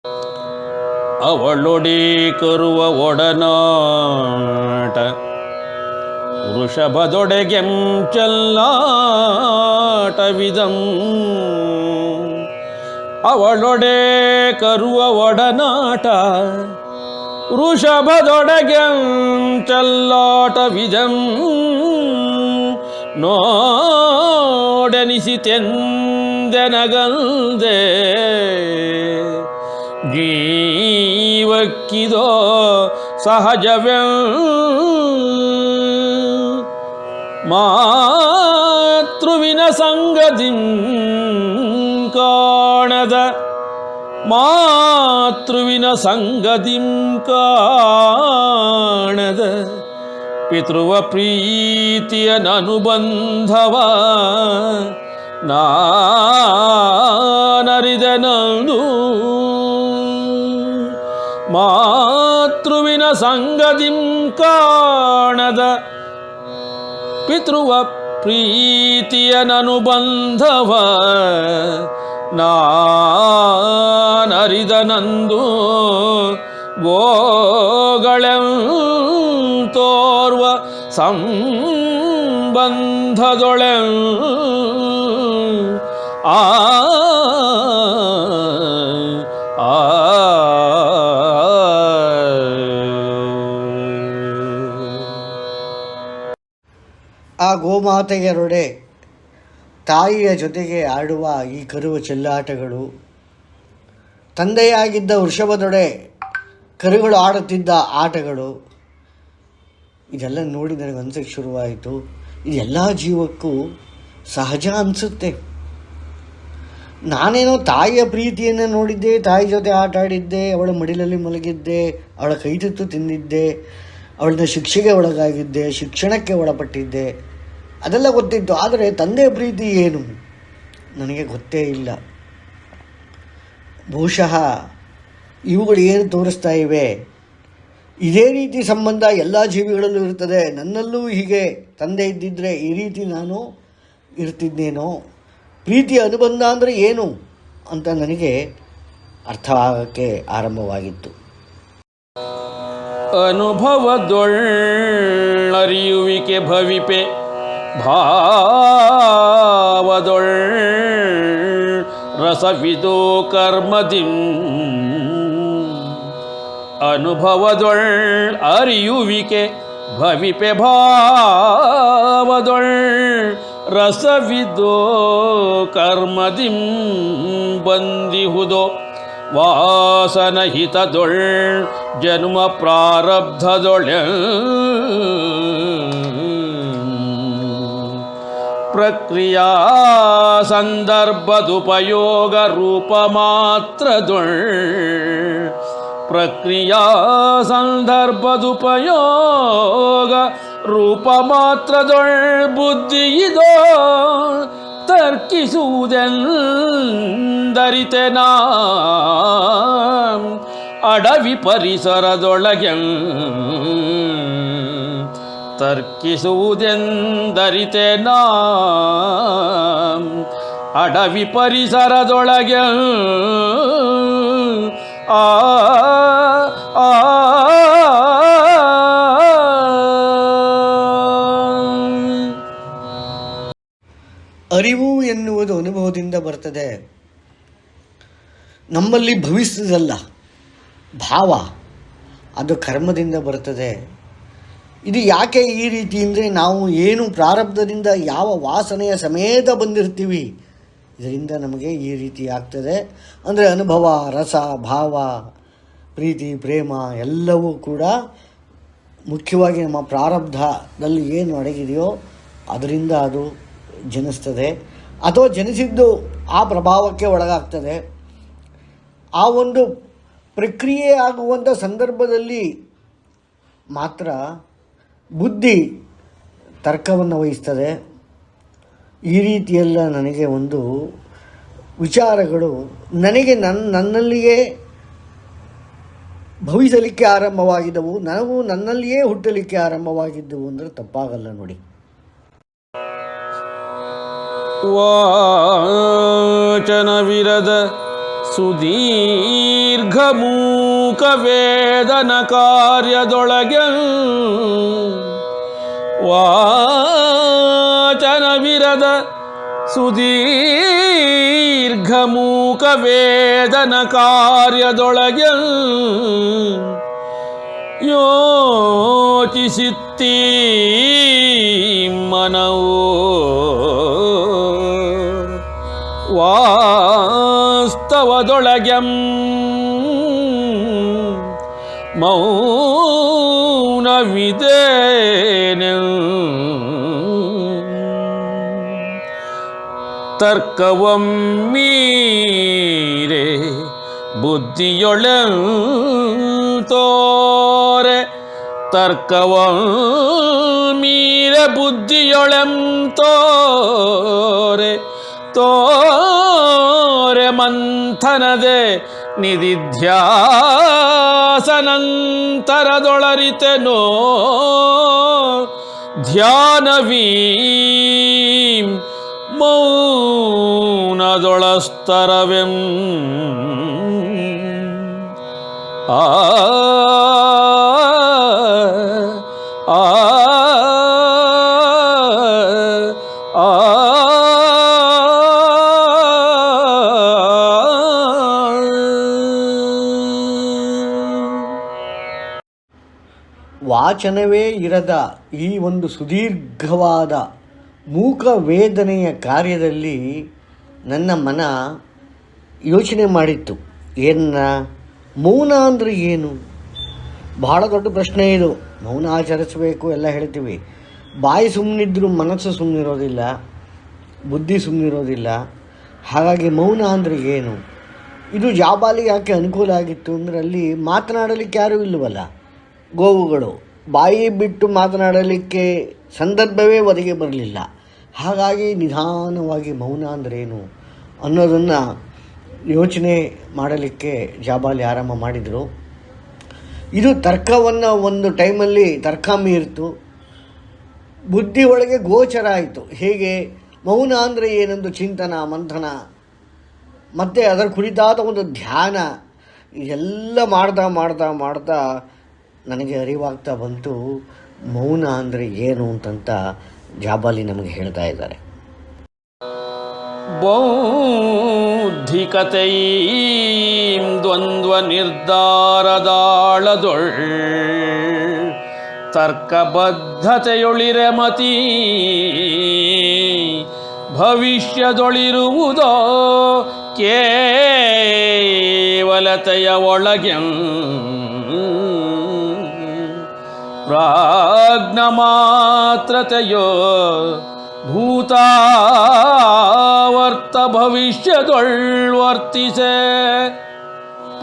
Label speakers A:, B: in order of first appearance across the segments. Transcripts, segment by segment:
A: ಅವಳೊಡೆ ಕರುವ ಒಡನಾಟ ವೃಷಭದೊಡೆಗೆಂ ಚೆಲ್ಲಾಟವಿದಂ. ಅವಳೊಡೆ ಕರುವ ಒಡನಾಟ ವೃಷಭದೊಡೆಗೆಂ ಚೆಲ್ಲಾಟವಿದಂ. ನೋಡೆನಿಸಿತೆಂದೆನಗಂದೆ ಜೀವಕ್ಕಿದೋ ಸಹಜವೇ. ಮಾತೃವಿನ ಸಂಗತಿಂ ಕಾಣದ ಮಾತೃವಿನ ಸಂಗತಿಂ ಕಾಣದ ಪಿತೃವ ಪ್ರೀತಿಯ ನನುಬಂಧವ ನಾನರಿದೆನಂದು. ಮಾತೃವಿನ ಸಂಗತಿಂ ಕಾಣದ ಪಿತೃವ ಪ್ರೀತಿಯ ನನುಬಂಧವ ನಾನರಿದನಂದು. ಗೋಗಳೆಂ ತೋರ್ವ ಸಂಬಂಧದೊಳೆಂ ಆ
B: ಆ ಗೋಮಾತೆಯರೊಡೆ ತಾಯಿಯ ಜೊತೆಗೆ ಆಡುವ ಈ ಕರುವ ಚೆಲ್ಲಾಟಗಳು, ತಂದೆಯಾಗಿದ್ದ ವೃಷಭದೊಡೆ ಕರುಗಳು ಆಡುತ್ತಿದ್ದ ಆಟಗಳು, ಇದೆಲ್ಲ ನೋಡಿ ನನಗೆ ಅನ್ಸಕ್ಕೆ ಶುರುವಾಯಿತು, ಇದೆಲ್ಲ ಜೀವಕ್ಕೂ ಸಹಜ ಅನಿಸುತ್ತೆ. ನಾನೇನೋ ತಾಯಿಯ ಪ್ರೀತಿಯನ್ನು ನೋಡಿದ್ದೆ, ತಾಯಿ ಜೊತೆ ಆಟ ಆಡಿದ್ದೆ, ಅವಳ ಮಡಿಲಲ್ಲಿ ಮಲಗಿದ್ದೆ, ಅವಳ ಕೈ ತುತ್ತು ತಿಂದಿದ್ದೆ, ಅವಳನ್ನ ಶಿಕ್ಷೆಗೆ ಒಳಗಾಗಿದ್ದೆ, ಶಿಕ್ಷಣಕ್ಕೆ ಒಳಪಟ್ಟಿದ್ದೆ, ಅದೆಲ್ಲ ಗೊತ್ತಿತ್ತು. ಆದರೆ ತಂದೆಯ ಪ್ರೀತಿ ಏನು ನನಗೆ ಗೊತ್ತೇ ಇಲ್ಲ. ಬಹುಶಃ ಇವುಗಳು ಏನು ತೋರಿಸ್ತಾ ಇವೆ, ಇದೇ ರೀತಿ ಸಂಬಂಧ ಎಲ್ಲ ಜೀವಿಗಳಲ್ಲೂ ಇರ್ತದೆ. ನನ್ನಲ್ಲೂ ಹೀಗೆ ತಂದೆ ಇದ್ದಿದ್ದರೆ ಈ ರೀತಿ ನಾನು ಇರ್ತಿದ್ದೇನೋ, ಪ್ರೀತಿಯ ಅನುಬಂಧ ಅಂದರೆ ಏನು ಅಂತ ನನಗೆ ಅರ್ಥವಾಗಕ್ಕೆ ಆರಂಭವಾಗಿತ್ತು.
A: ಅನುಭವದೊಳ್ಳರಿಯುವಿಕೆ ಭವಿಪೆ ಭಾವದೊಳ್ ರಸವಿದೋ ಕರ್ಮದಿಂ. ಅನುಭವದೊಳ್ ಅರಿಯುವಿಕೆ ಭವಿಪೆ ಭಾವದೊಳ್ ರಸವಿದೋ ಕರ್ಮದಿಂ. ಬಂದಿಹುದೋ ವಾಸನಹಿತದೊಳ್ ಜನ್ಮ ಪ್ರಾರಬ್ಧದೊಳೆ. ಪ್ರಕ್ರಿಯಾ ಸಂದರ್ಭದುಪಯೋಗ ರೂಪ ಮಾತ್ರದೊಳ್. ಪ್ರಕ್ರಿಯಾ ಸಂದರ್ಭದುಪಯೋಗ ರೂಪ ಮಾತ್ರದೊಳ್ ಬುದ್ಧಿಯಿದೋ ತರ್ಕಿಸುವುದೆಂದರಿತೆನಾ. ಅಡವಿ ಪರಿಸರದೊಳಗೆ ತರ್ಕಿಸುವುದೆಂದರಿತೆನಾ. ಅಡವಿ ಪರಿಸರದೊಳಗೆ ಆ
B: ಅರಿವು ಎನ್ನುವುದು ಅನುಭವದಿಂದ ಬರ್ತದೆ. ನಮ್ಮಲ್ಲಿ ಭವಿಷ್ಯದಲ್ಲ, ಭಾವ ಅದು ಕರ್ಮದಿಂದ ಬರ್ತದೆ. ಇದು ಯಾಕೆ ಈ ರೀತಿ ಅಂದರೆ, ನಾವು ಏನು ಪ್ರಾರಬ್ಧದಿಂದ ಯಾವ ವಾಸನೆಯ ಸಮೇತ ಬಂದಿರ್ತೀವಿ, ಇದರಿಂದ ನಮಗೆ ಈ ರೀತಿ ಆಗ್ತದೆ. ಅಂದರೆ ಅನುಭವ, ರಸ, ಭಾವ, ಪ್ರೀತಿ, ಪ್ರೇಮ ಎಲ್ಲವೂ ಕೂಡ ಮುಖ್ಯವಾಗಿ ನಮ್ಮ ಪ್ರಾರಬ್ಧದಲ್ಲಿ ಏನು ಅಡಗಿದೆಯೋ ಅದರಿಂದ ಅದು ಜನಿಸ್ತದೆ, ಅಥವಾ ಜನಿಸಿದ್ದು ಆ ಪ್ರಭಾವಕ್ಕೆ ಒಳಗಾಗ್ತದೆ. ಆ ಒಂದು ಪ್ರಕ್ರಿಯೆ ಆಗುವಂಥ ಸಂದರ್ಭದಲ್ಲಿ ಮಾತ್ರ ಬುದ್ಧಿ ತರ್ಕವನ್ನು ವಹಿಸ್ತದೆ. ಈ ರೀತಿಯೆಲ್ಲ ನನಗೆ ಒಂದು ವಿಚಾರಗಳು ನನಗೆ ನನ್ನಲ್ಲಿಯೇ ಭವಿಸಲಿಕ್ಕೆ ಆರಂಭವಾಗಿದ್ದವು, ನನಗೂ ನನ್ನಲ್ಲಿಯೇ ಹುಟ್ಟಲಿಕ್ಕೆ ಆರಂಭವಾಗಿದ್ದವು ಅಂದರೆ ತಪ್ಪಾಗಲ್ಲ ನೋಡಿ.
A: ವಾಚನವಿರದ ಸುದೀರ್ಘ ದೀರ್ಘಮೂಕ ವೇದನ ಕಾರ್ಯದೊಳಗೆ ವಾಚನವಿರದ ಸುದೀರ್ಘಮೂಕ ವೇದನ ಕಾರ್ಯದೊಳಗೆ ಯೋಚಿಸಿತ್ತೀ ಮನವು ವಾಸ್ತವದೊಳಗೆಂ ಮೌನವಿದೇನೆ ತರ್ಕವಂ ಮೀರೆ ಬುದ್ಧಿಯೊಳೆಂ ತೋರೆ ತರ್ಕವಂ ಮೀರೆ ಬುದ್ಧಿಯೊಳೆಂ ತೋರೆ ತೋರೆ ಮಂಥನದೆ ನಿಧಿಧ್ಯಾಸನಂತರದೊಳರಿತೆನೋ ಧ್ಯಾನವೀಂ ಮೌನದೊಳಸ್ತರವೆಂ ಆ ಆ ಆ
B: ವಾಚನವೇ ಇರದ ಈ ಒಂದು ಸುದೀರ್ಘವಾದ ಮೂಕ ವೇದನೆಯ ಕಾರ್ಯದಲ್ಲಿ ನನ್ನ ಮನ ಯೋಚನೆ ಮಾಡಿತ್ತು. ಮೌನ ಅಂದರೆ ಏನು? ಬಹಳ ದೊಡ್ಡ ಪ್ರಶ್ನೆ ಇದು. ಮೌನ ಆಚರಿಸಬೇಕು ಎಲ್ಲ ಹೇಳ್ತೀವಿ. ಬಾಯಿ ಸುಮ್ಮನಿದ್ರೂ ಮನಸ್ಸು ಸುಮ್ಮನಿರೋದಿಲ್ಲ, ಬುದ್ಧಿ ಸುಮ್ಮನಿರೋದಿಲ್ಲ. ಹಾಗಾಗಿ ಮೌನ ಅಂದರೆ ಏನು? ಇದು ಜಾಬಾಲಿಗೆ ಯಾಕೆ ಅನುಕೂಲ ಆಗಿತ್ತು ಅಂದರೆ ಅಲ್ಲಿ ಮಾತನಾಡಲಿಕ್ಕೆ ಯಾರೂ ಇಲ್ಲವಲ್ಲ, ಗೋವುಗಳು. ಬಾಯಿ ಬಿಟ್ಟು ಮಾತನಾಡಲಿಕ್ಕೆ ಸಂದರ್ಭವೇ ಒದಗಿ ಬರಲಿಲ್ಲ. ಹಾಗಾಗಿ ನಿಧಾನವಾಗಿ ಮೌನ ಅಂದ್ರೇನು ಅನ್ನೋದನ್ನು ಯೋಚನೆ ಮಾಡಲಿಕ್ಕೆ ಜಾಬಾಲಿ ಆರಂಭ ಮಾಡಿದರು. ಇದು ತರ್ಕವನ್ನು ಒಂದು ಟೈಮಲ್ಲಿ ತರ್ಕ ಮೀರಿತು, ಬುದ್ಧಿ ಒಳಗೆ ಗೋಚರ ಆಯಿತು. ಹೇಗೆ ಮೌನ ಅಂದರೆ ಏನೆಂದು ಚಿಂತನ ಮಂಥನ ಮತ್ತು ಅದರ ಕುರಿತಾದ ಒಂದು ಧ್ಯಾನ ಇದೆಲ್ಲ ಮಾಡ್ತಾ ನನಗೆ ಅರಿವಾಗ್ತಾ ಬಂತು ಮೌನ ಅಂದರೆ ಏನು ಅಂತಂತ ಜಾಬಾಲಿ ನಮಗೆ ಹೇಳ್ತಾ ಇದ್ದಾರೆ.
A: ಬೌದ್ಧಿಕತೆಯೀಂ ದ್ವಂದ್ವ ನಿರ್ಧಾರದಾಳದೊಳ್ ತರ್ಕಬದ್ಧತೆಯೊಳಿರೆ ಮತೀ ಭವಿಷ್ಯದೊಳಿರುವುದೋ ಕೇವಲತೆಯ ಒಳಗೆ ಪ್ರಾಜ್ಞ ಮಾತ್ರತೆಯೋ ಭೂತಾವರ್ತ ಭವಿಷ್ಯದೊಳ್ವರ್ತಿಸೆ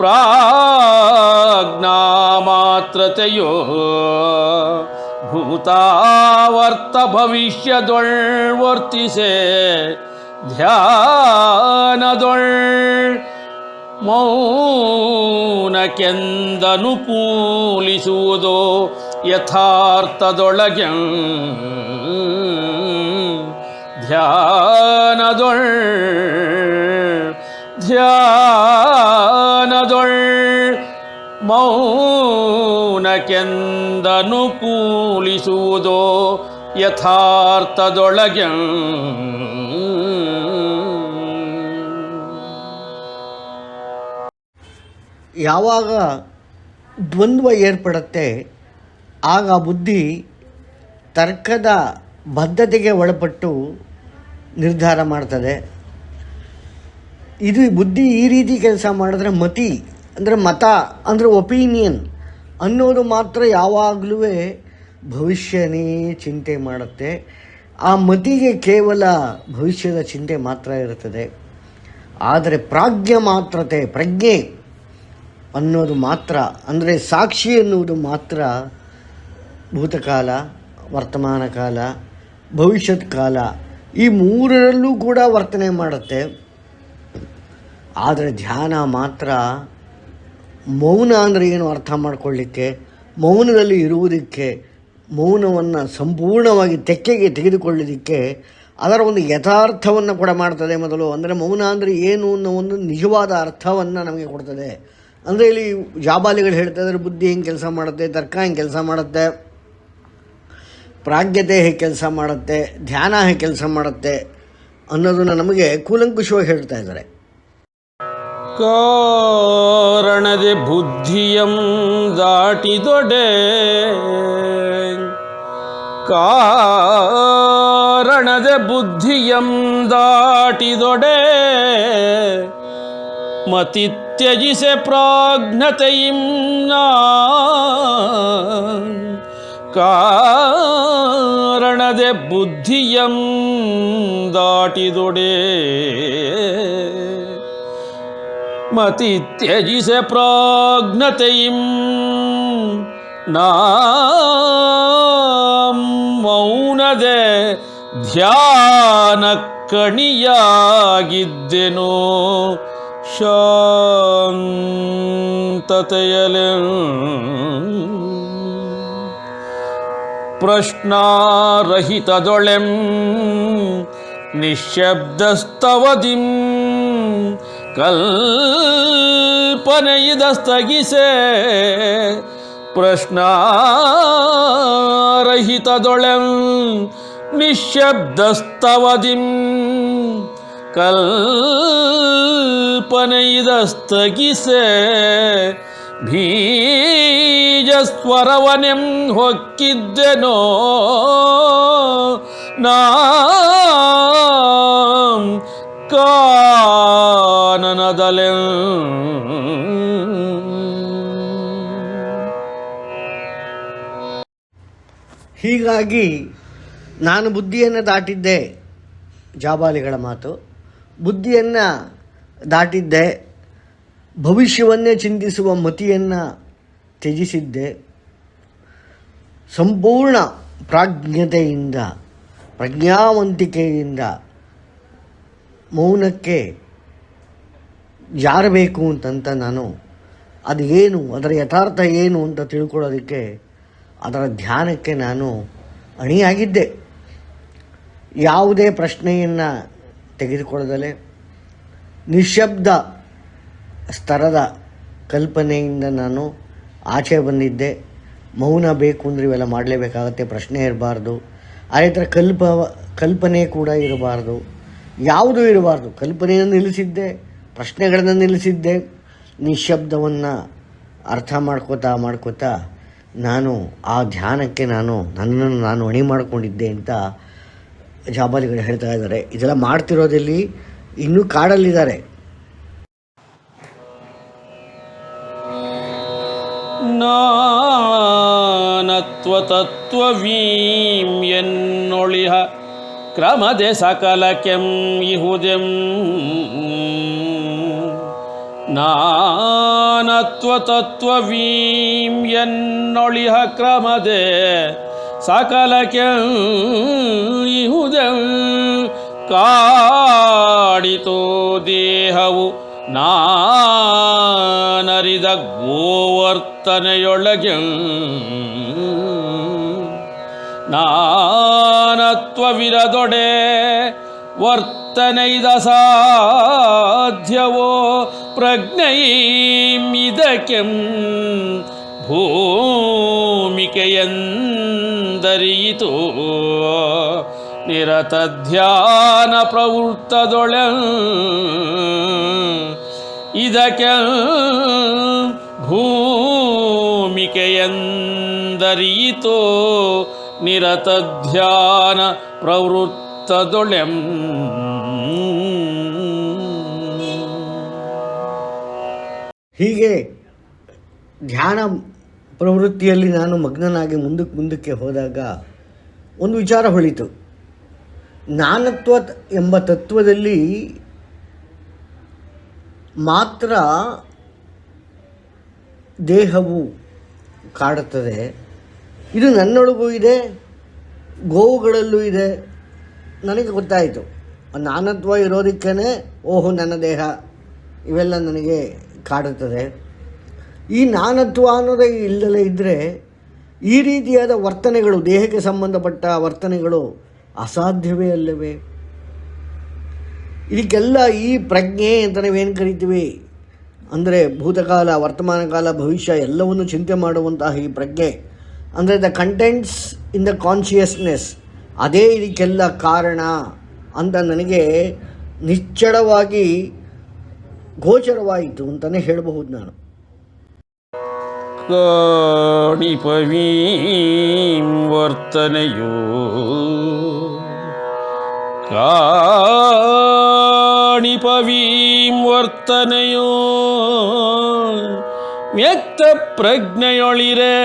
A: ಪ್ರಾಜ್ಞಾ ಮಾತ್ರತೆಯೋ ಭೂತಾವರ್ತ ಭವಿಷ್ಯದೊಳ್ವರ್ತಿಸೆ ಧ್ಯಾನದೊಳ್ ಮೌನಕ್ಕೆಂದನುಕೂಲಿಸುವುದೋ ಯಥಾರ್ಥದೊಳಗೆ ಧ್ಯಾನದೊಳ್ ಮೌನಕ್ಕೆಂದನುಕೂಲಿಸುವುದೋ ಯಥಾರ್ಥದೊಳಗೆ
B: ಯಾವಾಗ ದ್ವಂದ್ವ ಏರ್ಪಡುತ್ತೆ ಆಗ ಬುದ್ಧಿ ತರ್ಕದ ಬದ್ಧತೆಗೆ ಒಳಪಟ್ಟು ನಿರ್ಧಾರ ಮಾಡ್ತದೆ. ಇದು ಬುದ್ಧಿ ಈ ರೀತಿ ಕೆಲಸ ಮಾಡಿದ್ರೆ ಮತಿ ಅಂದರೆ ಮತ ಅಂದರೆ ಒಪಿನಿಯನ್ ಅನ್ನೋದು ಮಾತ್ರ ಯಾವಾಗಲೂ ಭವಿಷ್ಯನೇ ಚಿಂತೆ ಮಾಡುತ್ತೆ. ಆ ಮತಿಗೆ ಕೇವಲ ಭವಿಷ್ಯದ ಚಿಂತೆ ಮಾತ್ರ ಇರುತ್ತದೆ. ಆದರೆ ಪ್ರಜ್ಞೆ ಅನ್ನೋದು ಮಾತ್ರ ಅಂದರೆ ಸಾಕ್ಷಿ ಎನ್ನುವುದು ಮಾತ್ರ ಭೂತಕಾಲ, ವರ್ತಮಾನ ಕಾಲ, ಭವಿಷ್ಯತ್ ಕಾಲ ಈ ಮೂರರಲ್ಲೂ ಕೂಡ ವರ್ತನೆ ಮಾಡುತ್ತೆ. ಆದರೆ ಧ್ಯಾನ ಮಾತ್ರ ಮೌನ ಅಂದರೆ ಏನು ಅರ್ಥ ಮಾಡಿಕೊಳ್ಳಿಕ್ಕೆ, ಮೌನದಲ್ಲಿ ಇರುವುದಕ್ಕೆ, ಮೌನವನ್ನು ಸಂಪೂರ್ಣವಾಗಿ ತೆಕ್ಕೆಗೆ ತೆಗೆದುಕೊಳ್ಳೋದಕ್ಕೆ ಅದರ ಒಂದು ಯಥಾರ್ಥವನ್ನು ಕೂಡ ಮಾಡ್ತದೆ. ಮೊದಲು ಅಂದರೆ ಮೌನ ಅಂದರೆ ಏನು ಅನ್ನೋ ಒಂದು ನಿಜವಾದ ಅರ್ಥವನ್ನು ನಮಗೆ ಕೊಡ್ತದೆ. ಅಂದರೆ ಇಲ್ಲಿ ಜಾಬಾಲಿಗಳು ಹೇಳ್ತಾ ಇದ್ದಾರೆ ಬುದ್ಧಿ ಹೆಂಗೆ ಕೆಲಸ ಮಾಡುತ್ತೆ, ತರ್ಕ ಹೆಂಗೆ ಕೆಲಸ ಮಾಡುತ್ತೆ, ಪ್ರಾಜ್ಞತೆ ಹೇಗೆ ಕೆಲಸ ಮಾಡುತ್ತೆ, ಧ್ಯಾನ ಹೇಗೆ ಕೆಲಸ ಮಾಡುತ್ತೆ ಅನ್ನೋದನ್ನು ನಮಗೆ ಕೂಲಂಕುಷವಾಗಿ ಹೇಳ್ತಾ ಇದ್ದಾರೆ.
A: ಕಾರಣದೆ ಬುದ್ಧಿಯಂ ದಾಟಿದೊಡೆ, ಕಾರಣದೆ ಬುದ್ಧಿಯಂ ದಾಟಿದೊಡೆ, ಮತಿ ತ್ಯಜಿಸೆ ಪ್ರಾಜ್ಞತೆಯಿಂ ಕಾರಣದೆ ಬುದ್ಧಿಯಂ ದಾಟಿದೊಡೆ, ಮತಿ ತ್ಯಜಿಸೆ ಪ್ರಾಜ್ಞತೆಯಿಂ ಮೌನದೆ ಧ್ಯಾನ ಕಣಿಯಾಗಿದ್ದೆನೋ ಶಾಂತತೆಯಲೆ. ಪ್ರಶ್ನಾರಹಿತದೊಳೆಂ ನಿಶ್ಶಬ್ದಸ್ತವದಿಂ ಕಲ್ಪನೆಯಿದಸ್ತಗಿಸೆ, ಪ್ರಶ್ನಾರಹಿತದೊಳೆಂ ನಿಶ್ಶಬ್ದಸ್ತವದಿಂ ಕಲ್ಪನೆಯಿದಸ್ತಗಿಸೆ, ಬೀಜಸ್ವರವನೆಂ ಹೊಕ್ಕಿದ್ದೆನೋ ಕಾನನದಲೆ.
B: ಹೀಗಾಗಿ ನಾನು ಬುದ್ಧಿಯನ್ನು ದಾಟಿದ್ದೆ, ಜಾಬಾಲಿಗಳ ಮಾತು, ಬುದ್ಧಿಯನ್ನು ದಾಟಿದ್ದೆ, ಭವಿಷ್ಯವನ್ನೇ ಚಿಂತಿಸುವ ಮತಿಯನ್ನು ತ್ಯಜಿಸಿದ್ದೆ, ಸಂಪೂರ್ಣ ಪ್ರಾಜ್ಞತೆಯಿಂದ ಪ್ರಜ್ಞಾವಂತಿಕೆಯಿಂದ ಮೌನಕ್ಕೆ ಜಾರಬೇಕು ಅಂತಂತ ನಾನು ಅದು ಏನು, ಅದರ ಯಥಾರ್ಥ ಏನು ಅಂತ ತಿಳ್ಕೊಳ್ಳೋದಕ್ಕೆ ಅದರ ಧ್ಯಾನಕ್ಕೆ ನಾನು ಅಣಿಯಾಗಿದ್ದೆ. ಯಾವುದೇ ಪ್ರಶ್ನೆಯನ್ನು ತೆಗೆದುಕೊಳ್ಳದಲೇ ನಿಶ್ಶಬ್ದ ಸ್ತರದ ಕಲ್ಪನೆಯಿಂದ ನಾನು ಆಚೆ ಬಂದಿದ್ದೆ. ಮೌನ ಬೇಕು ಅಂದರೆ ಇವೆಲ್ಲ ಮಾಡಲೇಬೇಕಾಗತ್ತೆ, ಪ್ರಶ್ನೆ ಇರಬಾರ್ದು, ಅದೇ ಥರ ಕಲ್ಪನೆ ಕೂಡ ಇರಬಾರ್ದು, ಯಾವುದೂ ಇರಬಾರ್ದು. ಕಲ್ಪನೆಯನ್ನು ನಿಲ್ಲಿಸಿದ್ದೆ, ಪ್ರಶ್ನೆಗಳನ್ನು ನಿಲ್ಲಿಸಿದ್ದೆ, ನಿಶ್ಶಬ್ದವನ್ನು ಅರ್ಥ ಮಾಡ್ಕೋತಾ ನಾನು ಆ ಧ್ಯಾನಕ್ಕೆ ನನ್ನನ್ನು ನಾನು ಅಣಿ ಮಾಡಿಕೊಂಡಿದ್ದೆ ಅಂತ ಜಾಬಾಲಿಗಳು ಹೇಳ್ತಾ ಇದ್ದಾರೆ. ಇದೆಲ್ಲ ಮಾಡ್ತಿರೋದಲ್ಲಿ ಇನ್ನೂ ಕಾಡಲ್ಲಿದ್ದಾರೆ.
A: ನಾನತ್ವತತ್ವವೀಂ ಎನ್ನೊಳಿಹ ಕ್ರಮದೆ ಸಕಲಕ್ಕೆಂ ಇಹುದೆಂ, ನಾನತ್ವತತ್ವವೀಂ ಎನ್ನೊಳಿಹ ಕ್ರಮದೆ ಸಕಲಕ್ಕೆಂ ಇಹುದೆಂ, ಕಾಡಿತೋ ದೇಹವು ನಾನರಿದ ಗೋವರ್ತನೆಯೊಳಗೆ, ನಾನತ್ವವಿರದೊಡೆ ವರ್ತನೆಯಿದ ಸಾಧ್ಯವೋ ಪ್ರಜ್ಞೆಯಿದಕ್ಕೆಂ, ಭೂಮಿಕೆಯೆಂದರಿಯಿತು ನಿರತ ಧ್ಯಾನ ಪ್ರವೃತ್ತದೊಳೆ, ಇದಕ್ಕೆ ಭೂಮಿಕೆಯೆಂದರಿಯಿತೋ ನಿರತ ಧ್ಯಾನ ಪ್ರವೃತ್ತದೊಳೆಂ.
B: ಹೀಗೆ ಧ್ಯಾನ ಪ್ರವೃತ್ತಿಯಲ್ಲಿ ನಾನು ಮಗ್ನನಾಗಿ ಮುಂದಕ್ಕೆ ಹೋದಾಗ ಒಂದು ವಿಚಾರ ಹೊಳಿತು. ನಾನತ್ವ ಎಂಬ ತತ್ವದಲ್ಲಿ ಮಾತ್ರ ದೇಹವು ಕಾಡುತ್ತದೆ. ಇದು ನನ್ನೊಳಗೂ ಇದೆ, ಗೋವುಗಳಲ್ಲೂ ಇದೆ. ನನಗೆ ಗೊತ್ತಾಯಿತು ನಾನತ್ವ ಇರೋದಕ್ಕೇ ಓಹೋ ನನ್ನ ದೇಹ ಇವೆಲ್ಲ ನನಗೆ ಕಾಡುತ್ತದೆ. ಈ ನಾನತ್ವ ಅನ್ನೋದೇ ಇಲ್ಲದಲೇ ಇದ್ದರೆ ಈ ರೀತಿಯಾದ ವರ್ತನೆಗಳು, ದೇಹಕ್ಕೆ ಸಂಬಂಧಪಟ್ಟ ವರ್ತನೆಗಳು ಅಸಾಧ್ಯವೇ ಅಲ್ಲವೇ? ಇದಕ್ಕೆಲ್ಲ ಈ ಪ್ರಜ್ಞೆ ಅಂತ ನಾವೇನು ಕರಿತೀವಿ, ಅಂದರೆ ಭೂತಕಾಲ, ವರ್ತಮಾನ ಕಾಲ, ಭವಿಷ್ಯ ಎಲ್ಲವನ್ನು ಚಿಂತೆ ಮಾಡುವಂತಹ ಈ ಪ್ರಜ್ಞೆ, ಅಂದರೆ the contents in the consciousness, ಅದೇ ಇದಕ್ಕೆಲ್ಲ ಕಾರಣ ಅಂತ ನನಗೆ ನಿಶ್ಚಳವಾಗಿ ಗೋಚರವಾಯಿತು ಅಂತಲೇ ಹೇಳಬಹುದು ನಾನು.
A: ಕಾಣಿಪವೀಂ ವರ್ತನೆಯೋ ಕಾಣಿಪವೀಂ ವರ್ತನೆಯೋ ವ್ಯಕ್ತ ಪ್ರಜ್ಞೆಯೊಳಿರೆ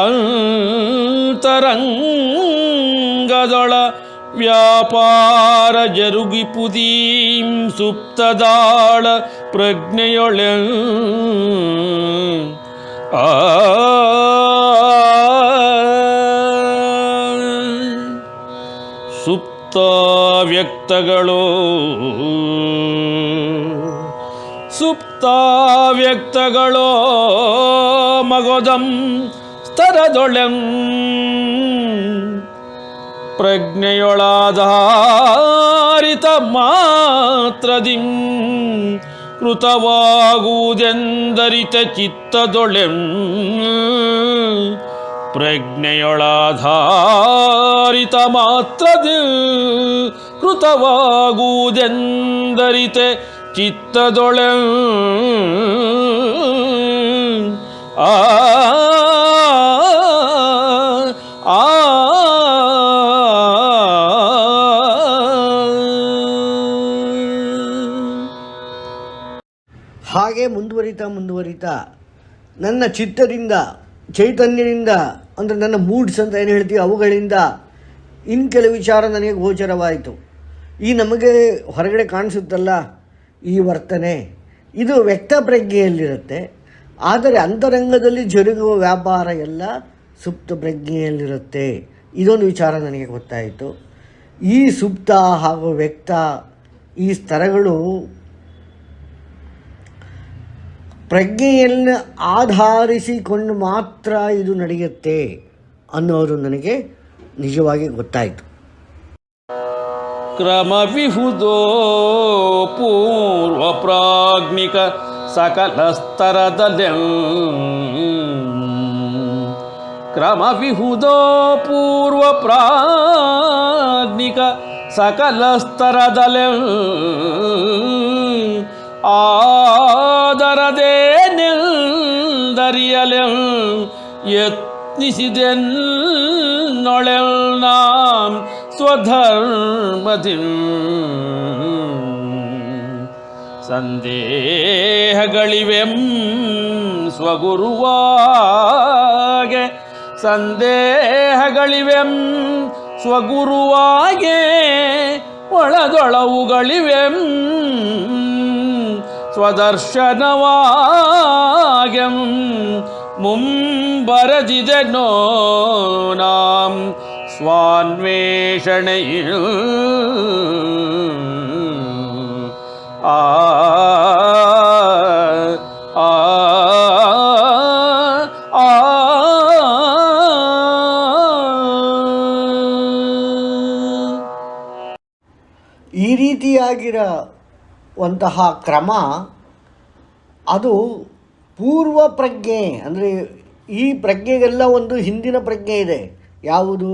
A: ಅಂತರಂಗದೊಳ ವ್ಯಾಪಾರ ಜರುಗಿಪುದೀಂ ಸುಪ್ತದಾಳ ಪ್ರಜ್ಞೆಯೊಳೆ ಸುಪ್ತ ವ್ಯಕ್ತಗಳು ಮಗೋದಂ ಸ್ತರದೊಳೆಂ ಪ್ರಜ್ಞೆಯೊಳಾಧಾರಿತ ಮಾತ್ರದಿಂ ಕೃತವಾಗುವುದೆಂದರಿತ ಚಿತ್ತದೊಳೆಂ ಪ್ರಜ್ಞೆಯೊಳಾಧಾರಿತ ಮಾತ್ರದಿ ಕೃತವಾಗುವುದೆಂದರಿತೆ ಚಿತ್ತದೊಳೆಂ ಆ
B: ಹಾಗೆ ಮುಂದುವರಿತಾ ನನ್ನ ಚಿತ್ತದಿಂದ, ಚೈತನ್ಯದಿಂದ, ಅಂದರೆ ನನ್ನ ಮೂಡ್ಸ್ ಅಂತ ಏನು ಹೇಳ್ತೀವಿ ಅವುಗಳಿಂದ ಇನ್ನು ಕೆಲವು ವಿಚಾರ ನನಗೆ ಗೋಚರವಾಯಿತು. ಈ ನಮಗೆ ಹೊರಗಡೆ ಕಾಣಿಸುತ್ತಲ್ಲ ಈ ವರ್ತನೆ, ಇದು ವ್ಯಕ್ತ ಪ್ರಜ್ಞೆಯಲ್ಲಿರುತ್ತೆ. ಆದರೆ ಅಂತರಂಗದಲ್ಲಿ ಜರುಗುವ ವ್ಯಾಪಾರ ಎಲ್ಲ ಸುಪ್ತ ಪ್ರಜ್ಞೆಯಲ್ಲಿರುತ್ತೆ. ಇದೊಂದು ವಿಚಾರ ನನಗೆ ಗೊತ್ತಾಯಿತು. ಈ ಸುಪ್ತ ಹಾಗೂ ವ್ಯಕ್ತ ಈ ಸ್ತರಗಳು ಪ್ರಜ್ಞೆಯನ್ನು ಆಧರಿಸಿಕೊಂಡು ಮಾತ್ರ ಇದು ನಡೆಯುತ್ತೆ ಅನ್ನೋದು ನನಗೆ ನಿಜವಾಗಿ ಗೊತ್ತಾಯಿತು.
A: ಕ್ರಮವಿಹುದೋ ಪೂರ್ವ ಪ್ರಾಜ್ಞಿಕ ಸಕಲ ಸ್ತರದಲ್ಲೆಂ ಕ್ರಮವಿಹುದೋ ಪೂರ್ವ ಪ್ರಾಜ್ಞಿಕ ಸಕಲ ಸ್ತರದಲ್ಲೆಂ ಆದರದೇ ನಿಲ್ದರಿಯಲೆಂ ಯತ್ನಿಸಿದೆನ್ನೊಳೆಂ ನಾಂ ಸ್ವಧರ್ಮದಿಂ ಸಂದೇಹಗಳಿವೆಂ ಸ್ವಗುರುವಾಗೆ ಸಂದೇಹಗಳಿವೆಂ ಸ್ವಗುರುವಾಗೆ ಒಳದೊಳವುಗಳಿವೆಂ ಸ್ವದರ್ಶನವಾಗೆಂ ಮುಂಬರದಿದೆನೋ ನಾಂ ಸ್ವಾನ್ವೇಷಣೆಯು ಆ ಆ ಆ
B: ಈ ರೀತಿಯಾಗಿರುವಂತಹ ಕ್ರಮ ಅದು ಪೂರ್ವ ಪ್ರಜ್ಞೆ. ಅಂದರೆ ಈ ಪ್ರಜ್ಞೆಗೆಲ್ಲ ಒಂದು ಹಿಂದಿನ ಪ್ರಜ್ಞೆ ಇದೆ. ಯಾವುದು?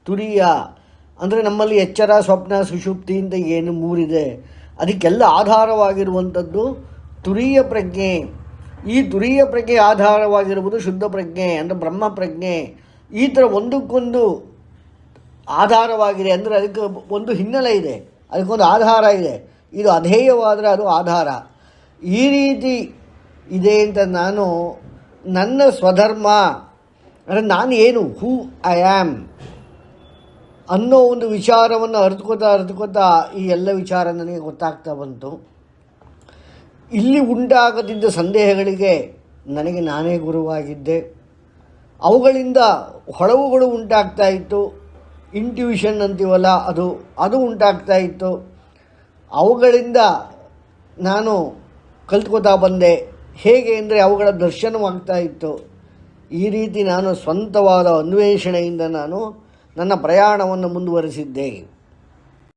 B: ತುರಿಯ. ಅಂದರೆ ನಮ್ಮಲ್ಲಿ ಎಚ್ಚರ, ಸ್ವಪ್ನ, ಸುಷುಪ್ತಿ ಅಂತ ಏನು ಮೂರಿದೆ ಅದಕ್ಕೆಲ್ಲ ಆಧಾರವಾಗಿರುವಂಥದ್ದು ತುರಿಯ ಪ್ರಜ್ಞೆ. ಈ ತುರಿಯ ಪ್ರಜ್ಞೆ ಆಧಾರವಾಗಿರುವುದು ಶುದ್ಧ ಪ್ರಜ್ಞೆ, ಅಂದರೆ ಬ್ರಹ್ಮ ಪ್ರಜ್ಞೆ. ಈ ಥರ ಒಂದಕ್ಕೊಂದು ಆಧಾರವಾಗಿದೆ. ಅಂದರೆ ಅದಕ್ಕೆ ಒಂದು ಹಿನ್ನೆಲೆ ಇದೆ, ಅದಕ್ಕೊಂದು ಆಧಾರ ಇದೆ. ಇದು ಅಧೇಯವಾದರೆ ಅದು ಆಧಾರ. ಈ ರೀತಿ ಇದೆ ಅಂತ ನಾನು ನನ್ನ ಸ್ವಧರ್ಮ, ಅಂದರೆ ನಾನು ಏನು, ಹೂ ಐ ಆ್ಯಮ್ ಅನ್ನೋ ಒಂದು ವಿಚಾರವನ್ನು ಅರಿತುಕೋತಾ ಈ ಎಲ್ಲ ವಿಚಾರ ನನಗೆ ಗೊತ್ತಾಗ್ತಾ ಬಂತು. ಇಲ್ಲಿ ಉಂಟಾಗದಿದ್ದ ಸಂದೇಹಗಳಿಗೆ ನನಗೆ ನಾನೇ ಗುರುವಾಗಿದ್ದೆ. ಅವುಗಳಿಂದ ಹೊಳವುಗಳು ಉಂಟಾಗ್ತಾ ಇತ್ತು. ಇಂಟ್ಯೂಷನ್ ಅಂತೀವಲ್ಲ, ಅದು ಉಂಟಾಗ್ತಾ ಇತ್ತು. ಅವುಗಳಿಂದ ನಾನು ಕಲ್ತ್ಕೋತಾ ಬಂದೆ. ಹೇಗೆ ಅಂದರೆ ಅವುಗಳ ದರ್ಶನವಾಗ್ತಾ ಇತ್ತು. ಈ ರೀತಿ ನಾನು ಸ್ವಂತವಾದ ಅನ್ವೇಷಣೆಯಿಂದ ನಾನು ನನ್ನ ಪ್ರಯಾಣವನ್ನು ಮುಂದುವರಿಸಿದ್ದೆ.